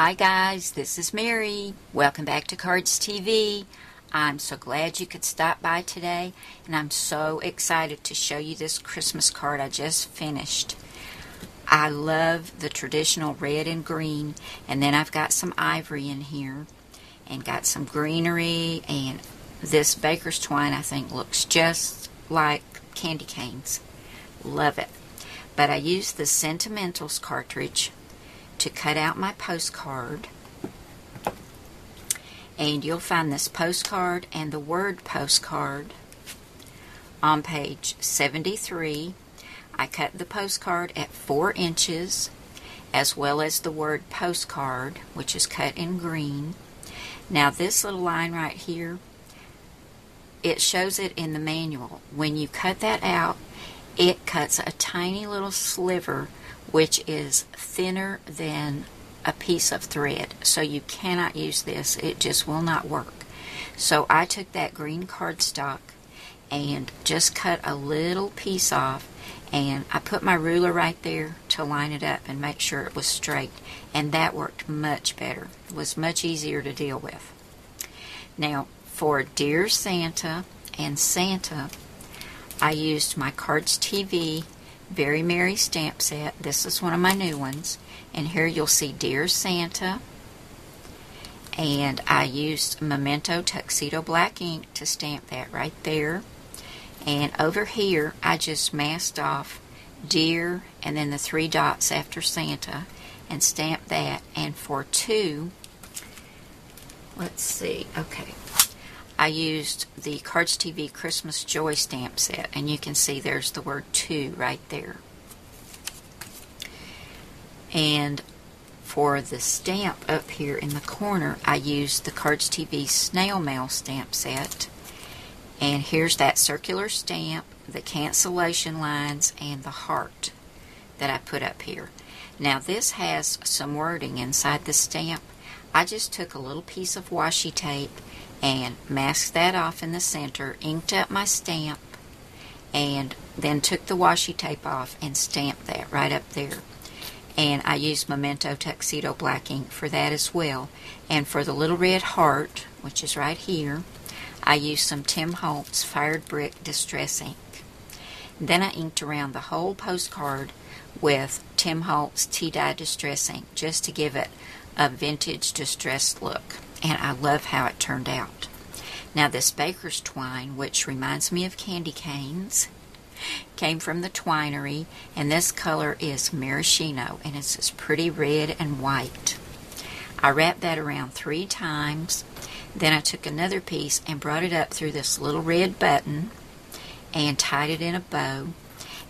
Hi guys, this is Mary. Welcome back to Cardz TV. I'm so glad you could stop by today, and I'm so excited to show you this Christmas card I just finished. I love the traditional red and green, and then I've got some ivory in here, and got some greenery, and this baker's twine I think looks just like candy canes. Love it. But I used the Sentimentals cartridge to cut out my postcard, and you'll find this postcard and the word postcard on page 73. I cut the postcard at 4 inches, as well as the word postcard, which is cut in green. Now this little line right here, it shows it in the manual. When you cut that out, it cuts a tiny little sliver which is thinner than a piece of thread, so you cannot use this. It just will not work. So I took that green cardstock and just cut a little piece off, and I put my ruler right there to line it up and make sure it was straight, and that worked much better. It was much easier to deal with. Now for Dear Santa and Santa, I used my Cardz TV Very Merry stamp set. This is one of my new ones, and here you'll see Dear Santa, and I used Memento Tuxedo black ink to stamp that right there. And over here I just masked off Dear and then the 3 dots after Santa and stamped that. And for 2, let's see, okay, I used the Cardz TV Christmas Joy stamp set, and you can see there's the word 2 right there. And for the stamp up here in the corner, I used the Cardz TV Snail Mail stamp set. And here's that circular stamp, the cancellation lines, and the heart that I put up here. Now this has some wording inside the stamp. I just took a little piece of washi tape and masked that off in the center, inked up my stamp, and then took the washi tape off and stamped that right up there. And I used Memento Tuxedo black ink for that as well. And for the little red heart, which is right here, I used some Tim Holtz Fired Brick Distress ink. Then I inked around the whole postcard with Tim Holtz Tea-Dye Distress ink, just to give it a vintage distressed look. And I love how it turned out. Now this baker's twine, which reminds me of candy canes, came from the Twinery, and this color is maraschino, and it's this pretty red and white. I wrapped that around 3 times. Then I took another piece and brought it up through this little red button and tied it in a bow.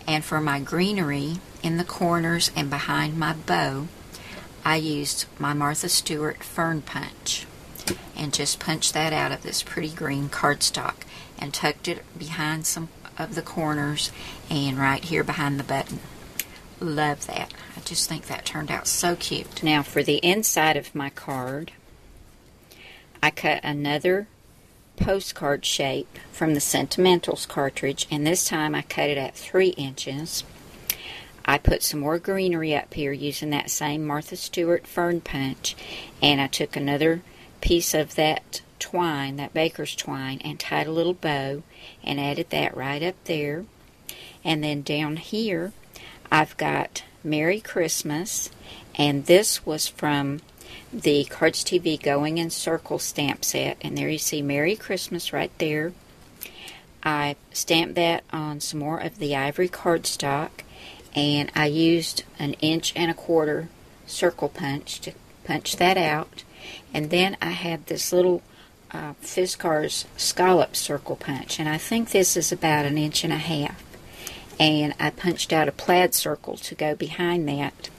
And for my greenery in the corners and behind my bow, I used my Martha Stewart fern punch and just punched that out of this pretty green cardstock and tucked it behind some of the corners and right here behind the button. Love that. I just think that turned out so cute. Now for the inside of my card, I cut another postcard shape from the Sentimentals cartridge, and this time I cut it at 3 inches. I put some more greenery up here using that same Martha Stewart fern punch, and I took another piece of that twine, that baker's twine, and tied a little bow and added that right up there. And then down here I've got Merry Christmas, and this was from the Cardz TV Going in Circle stamp set, and there you see Merry Christmas right there. I stamped that on some more of the ivory cardstock, and I used an 1.25 inch circle punch to punch that out. And then I had this little Fiskars scallop circle punch, and I think this is about 1.5 inches. And I punched out a plaid circle to go behind that.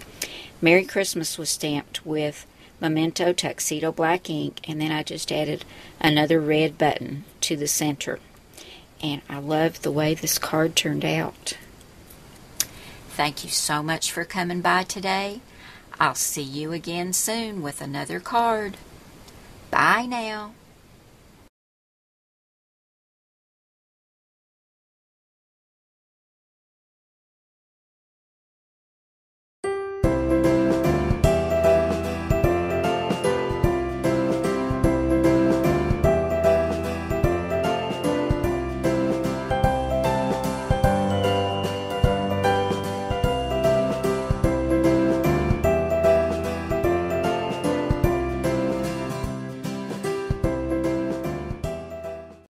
Merry Christmas was stamped with Memento Tuxedo black ink, and then I just added another red button to the center. And I love the way this card turned out. Thank you so much for coming by today. I'll see you again soon with another card. Bye now.